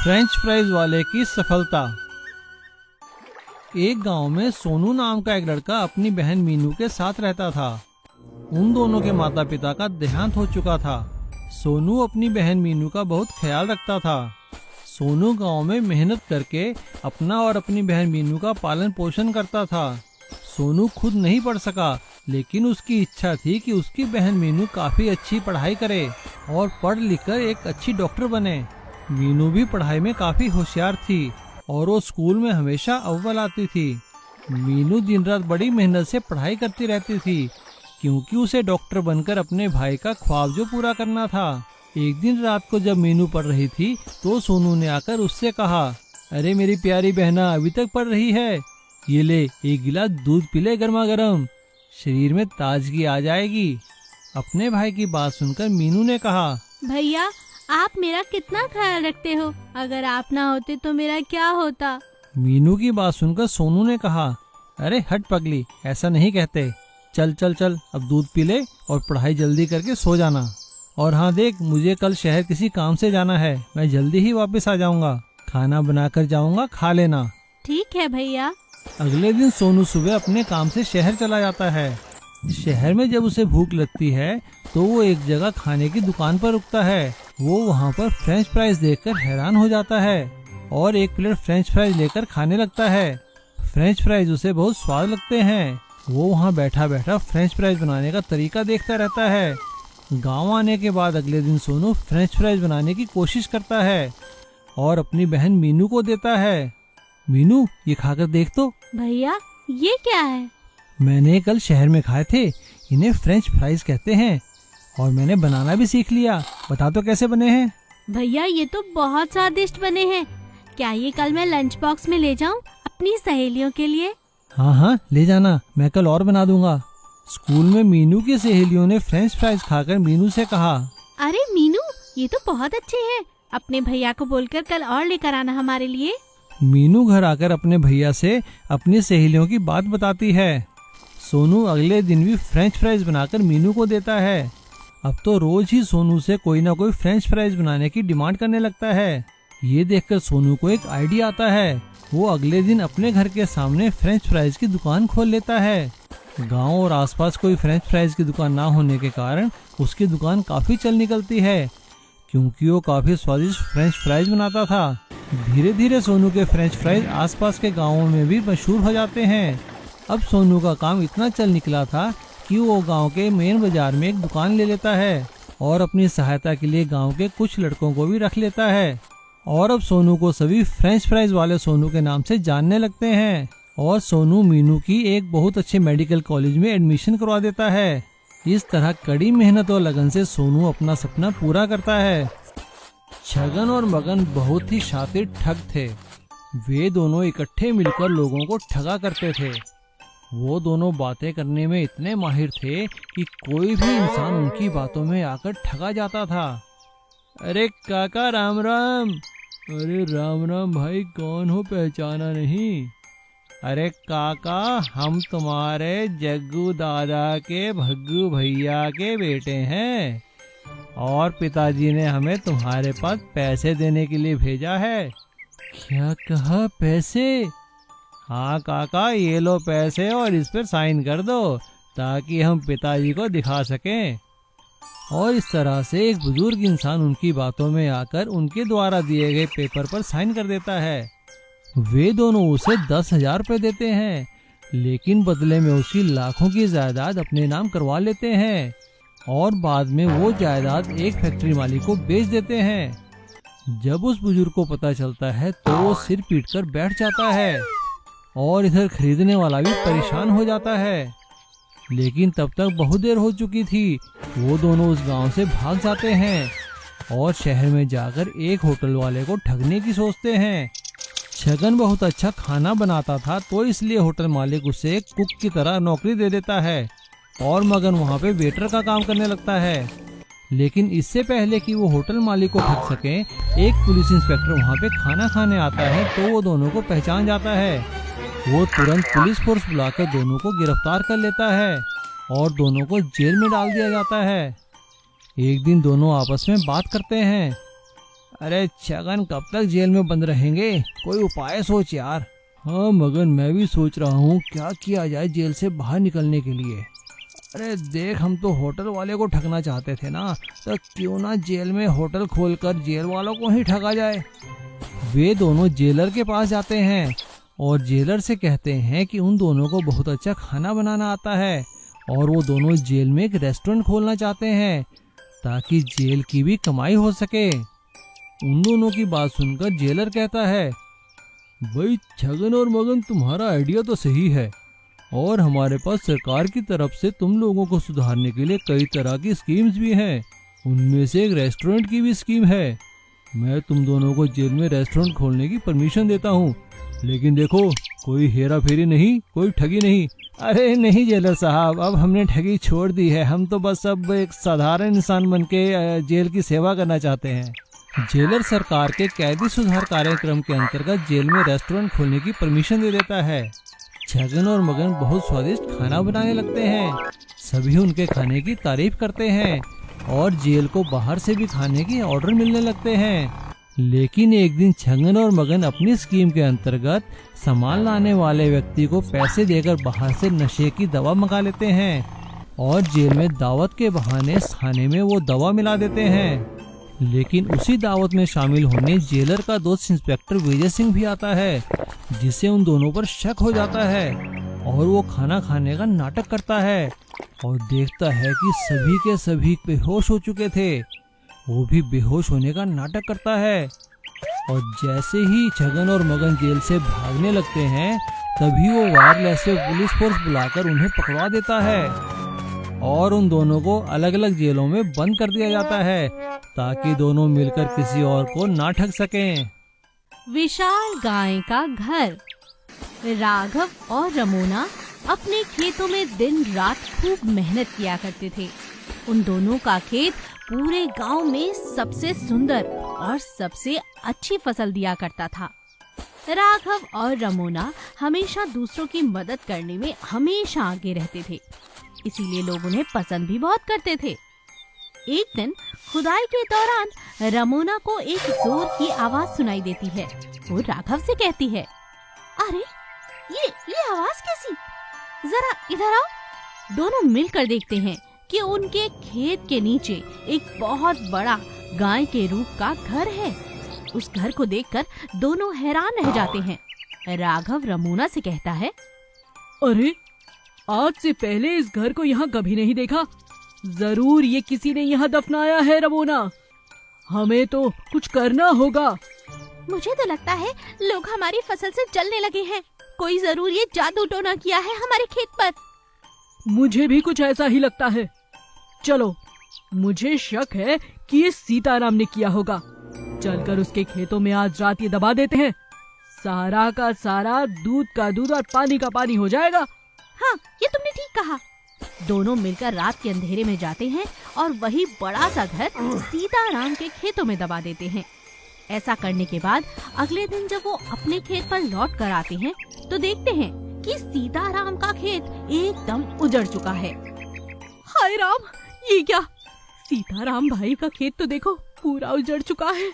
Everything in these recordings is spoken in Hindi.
फ्रेंच फ्राइज वाले की सफलता। एक गांव में सोनू नाम का एक लड़का अपनी बहन मीनू के साथ रहता था। उन दोनों के माता पिता का देहांत हो चुका था। सोनू अपनी बहन मीनू का बहुत ख्याल रखता था। सोनू गांव में मेहनत करके अपना और अपनी बहन मीनू का पालन पोषण करता था। सोनू खुद नहीं पढ़ सका, लेकिन उसकी इच्छा थी कि उसकी बहन मीनू काफी अच्छी पढ़ाई करे और पढ़ लिख कर एक अच्छी डॉक्टर बने। मीनू भी पढ़ाई में काफी होशियार थी और वो स्कूल में हमेशा अव्वल आती थी। मीनू दिन रात बड़ी मेहनत से पढ़ाई करती रहती थी, क्योंकि उसे डॉक्टर बनकर अपने भाई का ख्वाब जो पूरा करना था। एक दिन रात को जब मीनू पढ़ रही थी तो सोनू ने आकर उससे कहा, अरे मेरी प्यारी बहना, अभी तक पढ़ रही है? ये ले, एक गिलास दूध पी ले गर्मा गर्म, शरीर में ताजगी आ जाएगी। अपने भाई की बात सुनकर मीनू ने कहा, भैया आप मेरा कितना ख्याल रखते हो, अगर आप ना होते तो मेरा क्या होता। मीनू की बात सुनकर सोनू ने कहा, अरे हट पगली, ऐसा नहीं कहते। चल चल चल, अब दूध पी ले और पढ़ाई जल्दी करके सो जाना। और हाँ देख, मुझे कल शहर किसी काम से जाना है, मैं जल्दी ही वापस आ जाऊंगा। खाना बनाकर जाऊंगा, खा लेना। ठीक है भैया। अगले दिन सोनू सुबह अपने काम से शहर चला जाता है। शहर में जब उसे भूख लगती है तो वो एक जगह खाने की दुकान पर रुकता है। वो वहाँ पर फ्रेंच फ्राइज देखकर हैरान हो जाता है और एक प्लेट फ्रेंच फ्राइज लेकर खाने लगता है। फ्रेंच फ्राइज उसे बहुत स्वाद लगते हैं। वो वहाँ बैठा बैठा फ्रेंच फ्राइज बनाने का तरीका देखता रहता है। गांव आने के बाद अगले दिन सोनू फ्रेंच फ्राइज बनाने की कोशिश करता है और अपनी बहन मीनू को देता है। मीनू, ये खाकर देख तो। भैया ये क्या है? मैंने कल शहर में खाए थे, इन्हें फ्रेंच फ्राइज कहते हैं और मैंने बनाना भी सीख लिया। बता तो कैसे बने हैं? भैया ये तो बहुत स्वादिष्ट बने हैं। क्या ये कल मैं लंच बॉक्स में ले जाऊं अपनी सहेलियों के लिए? हाँ हाँ, ले जाना, मैं कल और बना दूंगा। स्कूल में मीनू की सहेलियों ने फ्रेंच फ्राइज खाकर मीनू से कहा, अरे मीनू ये तो बहुत अच्छे हैं, अपने भैया को बोलकर कल और लेकर आना हमारे लिए। मीनू घर आकर अपने भैया से अपनी सहेलियों की बात बताती है। सोनू अगले दिन भी फ्रेंच फ्राइज बनाकर मीनू को देता है। अब तो रोज ही सोनू से कोई ना कोई फ्रेंच फ्राइज बनाने की डिमांड करने लगता है। ये देखकर सोनू को एक आइडिया आता है। वो अगले दिन अपने घर के सामने फ्रेंच फ्राइज की दुकान खोल लेता है। गांव और आसपास कोई फ्रेंच फ्राइज की दुकान ना होने के कारण उसकी दुकान काफी चल निकलती है, क्योंकि वो काफी स्वादिष्ट फ्रेंच फ्राइज बनाता था। धीरे धीरे सोनू के फ्रेंच फ्राइज आसपास के गाँवों में भी मशहूर हो जाते हैं। अब सोनू का काम इतना चल निकला था कि वो गांव के मेन बाजार में एक दुकान ले लेता है और अपनी सहायता के लिए गांव के कुछ लड़कों को भी रख लेता है। और अब सोनू को सभी फ्रेंच फ्राइज वाले सोनू के नाम से जानने लगते हैं और सोनू मीनू की एक बहुत अच्छे मेडिकल कॉलेज में एडमिशन करवा देता है। इस तरह कड़ी मेहनत और लगन से सोनू अपना सपना पूरा करता है। छगन और मगन बहुत ही शातिर ठग थे। वे दोनों इकट्ठे मिलकर लोगों को ठगा करते थे। वो दोनों बातें करने में इतने माहिर थे कि कोई भी इंसान उनकी बातों में आकर ठगा जाता था। अरे काका राम राम। अरे राम राम भाई, कौन हो, पहचाना नहीं? अरे काका, हम तुम्हारे जग्गू दादा के भग्गू भैया के बेटे हैं और पिताजी ने हमें तुम्हारे पास पैसे देने के लिए भेजा है। क्या कहा, पैसे? हाँ काका, ये लो पैसे और इस पर साइन कर दो ताकि हम पिताजी को दिखा सकें। और इस तरह से एक बुजुर्ग इंसान उनकी बातों में आकर उनके द्वारा दिए गए पेपर पर साइन कर देता है। वे दोनों उसे 10,000 रुपये देते हैं, लेकिन बदले में उसकी लाखों की जायदाद अपने नाम करवा लेते हैं और बाद में वो जायदाद एक फैक्ट्री मालिक को बेच देते हैं। जब उस बुजुर्ग को पता चलता है तो वो सिर पीटकर बैठ जाता है और इधर खरीदने वाला भी परेशान हो जाता है। लेकिन तब तक बहुत देर हो चुकी थी। वो दोनों उस गांव से भाग जाते हैं और शहर में जाकर एक होटल वाले को ठगने की सोचते हैं। छगन बहुत अच्छा खाना बनाता था, तो इसलिए होटल मालिक उसे एक कुक की तरह नौकरी दे देता है और मगन वहाँ पे वेटर का काम करने लगता है। लेकिन इससे पहले कि वो होटल मालिक को ठग सके, एक पुलिस इंस्पेक्टर वहाँ पे खाना खाने आता है तो वो दोनों को पहचान जाता है। वो तुरंत पुलिस फोर्स बुलाकर दोनों को गिरफ्तार कर लेता है और दोनों को जेल में डाल दिया जाता है। एक दिन दोनों आपस में बात करते हैं। अरे छगन, कब तक जेल में बंद रहेंगे? कोई उपाय सोच यार। हाँ मगन, मैं भी सोच रहा हूँ क्या किया जाए जेल से बाहर निकलने के लिए। अरे देख, हम तो होटल वाले को ठगना चाहते थे ना, तो क्यों ना जेल में होटल खोलकर जेल वालों को ही ठगा जाए। वे दोनों जेलर के पास जाते हैं और जेलर से कहते हैं कि उन दोनों को बहुत अच्छा खाना बनाना आता है और वो दोनों जेल में एक रेस्टोरेंट खोलना चाहते हैं ताकि जेल की भी कमाई हो सके। उन दोनों की बात सुनकर जेलर कहता है, भाई छगन और मगन, तुम्हारा आइडिया तो सही है और हमारे पास सरकार की तरफ से तुम लोगों को सुधारने के लिए कई तरह की स्कीम्स भी हैं। उनमें से एक रेस्टोरेंट की भी स्कीम है। मैं तुम दोनों को जेल में रेस्टोरेंट खोलने की परमिशन देता हूँ, लेकिन देखो, कोई हेरा फेरी नहीं, कोई ठगी नहीं। अरे नहीं जेलर साहब, अब हमने ठगी छोड़ दी है। हम तो बस अब एक साधारण इंसान बन के जेल की सेवा करना चाहते हैं। जेलर सरकार के कैदी सुधार कार्यक्रम के अंतर्गत जेल में रेस्टोरेंट खोलने की परमिशन दे देता है। छगन और मगन बहुत स्वादिष्ट खाना बनाने लगते हैं। सभी उनके खाने की तारीफ करते हैं और जेल को बाहर से भी खाने की ऑर्डर मिलने लगते हैं। लेकिन एक दिन छगन और मगन अपनी स्कीम के अंतर्गत सामान लाने वाले व्यक्ति को पैसे देकर बाहर से नशे की दवा मंगा लेते हैं और जेल में दावत के बहाने खाने में वो दवा मिला देते हैं। लेकिन उसी दावत में शामिल होने जेलर का दोस्त इंस्पेक्टर विजय सिंह भी आता है, जिससे उन दोनों पर शक हो जाता है और वो खाना खाने का नाटक करता है और देखता है कि सभी के सभी बेहोश हो चुके थे। वो भी बेहोश होने का नाटक करता है और जैसे ही छगन और मगन जेल से भागने लगते हैं, तभी वो वायरलेस से पुलिस फोर्स बुलाकर उन्हें पकड़वा देता है और उन दोनों को अलग अलग जेलों में बंद कर दिया जाता है ताकि दोनों मिलकर किसी और को ना ठग सकें। विशाल गाय का घर। राघव और रमोना अपने खेतों में दिन रात खूब मेहनत किया करते थे। उन दोनों का खेत पूरे गांव में सबसे सुंदर और सबसे अच्छी फसल दिया करता था। राघव और रमोना हमेशा दूसरों की मदद करने में हमेशा आगे रहते थे, इसीलिए लोग उन्हें पसंद भी बहुत करते थे। एक दिन खुदाई के दौरान रमोना को एक जोर की आवाज सुनाई देती है। वो राघव से कहती है, अरे ये आवाज कैसी? जरा इधर आओ। दोनों मिलकर देखते हैं कि उनके खेत के नीचे एक बहुत बड़ा गाय के रूप का घर है। उस घर को देखकर दोनों हैरान रह जाते हैं। राघव रमोना से कहता है, अरे आज से पहले इस घर को यहाँ कभी नहीं देखा। जरूर ये किसी ने यहाँ दफनाया है रमोना। हमें तो कुछ करना होगा। मुझे तो लगता है लोग हमारी फसल से जलने लगे हैं। कोई जरूर ये जादू टोना किया है हमारे खेत पर। मुझे भी कुछ ऐसा ही लगता है। चलो, मुझे शक है कि ये सीताराम ने किया होगा। चलकर उसके खेतों में आज रात ये दबा देते हैं। सारा का सारा दूध का दूध और पानी का पानी हो जाएगा। हाँ, ये तुमने ठीक कहा। दोनों मिलकर रात के अंधेरे में जाते हैं और वही बड़ा सा घर सीताराम के खेतों में दबा देते हैं। ऐसा करने के बाद अगले दिन जब वो अपने खेत पर लौट कर आते हैं तो देखते हैं कि सीताराम का खेत एकदम उजड़ चुका है। हाय राम, ये क्या? सीताराम भाई का खेत तो देखो पूरा उजड़ चुका है।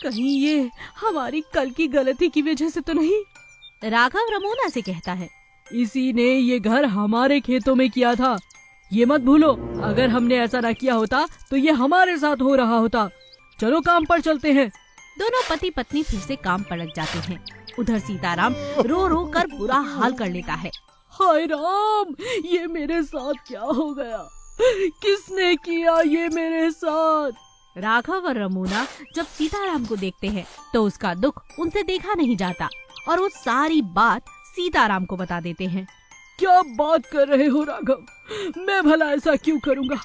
कहीं ये हमारी कल की गलती की वजह से तो नहीं? राघव रमोना से कहता है, इसी ने ये घर हमारे खेतों में किया था। ये मत भूलो, अगर हमने ऐसा ना किया होता तो ये हमारे साथ हो रहा होता। चलो काम पर चलते हैं। दोनों पति पत्नी फिर से काम पर लग जाते हैं। उधर सीताराम रो रो कर बुरा हाल कर लेता है। हाय राम, ये मेरे साथ क्या हो गया? किसने किया ये मेरे साथ? राघव और रमोना जब सीताराम को देखते हैं तो उसका दुख उनसे देखा नहीं जाता और वो सारी बात सीताराम को बता देते हैं। क्या बात कर रहे हो राघव? मैं भला ऐसा क्यों करूँगा?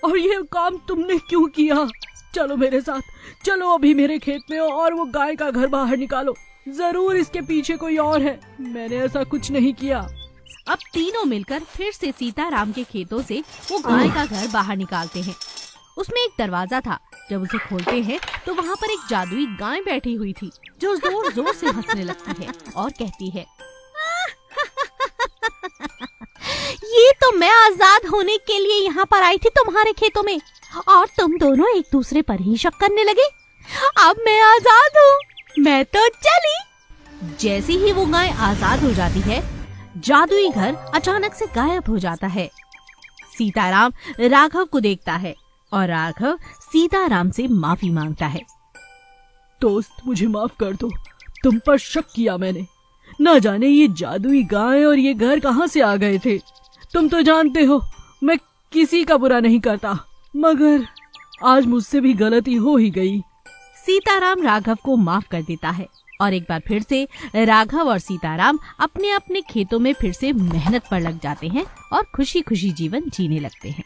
और ये काम तुमने क्यों किया? चलो मेरे साथ, चलो अभी मेरे खेत में और वो गाय का घर बाहर निकालो। जरूर इसके पीछे कोई और है। मैंने ऐसा कुछ नहीं किया। अब तीनों मिलकर फिर से सीताराम के खेतों से वो गाय का घर बाहर निकालते हैं। उसमें एक दरवाजा था। जब उसे खोलते हैं तो वहाँ पर एक जादुई गाय बैठी हुई थी जो जोर जोर से हंसने लगती है और कहती है, ये तो मैं आजाद होने के लिए यहाँ पर आई थी तुम्हारे खेतों में और तुम दोनों एक दूसरे पर ही शक करने लगे। अब मैं आजाद हूँ, मैं तो चली। जैसे ही वो गाय आजाद हो जाती है, जादुई घर अचानक से गायब हो जाता है। सीताराम राघव को देखता है और राघव सीताराम से माफी मांगता है। दोस्त, मुझे माफ कर दो, तुम पर शक किया मैंने। ना जाने ये जादुई गाय और ये घर कहाँ से आ गए थे। तुम तो जानते हो मैं किसी का बुरा नहीं करता, मगर आज मुझसे भी गलती हो ही गई। सीताराम राघव को माफ कर देता है और एक बार फिर से राघव और सीताराम अपने अपने खेतों में फिर से मेहनत पर लग जाते हैं और खुशी खुशी जीवन जीने लगते हैं।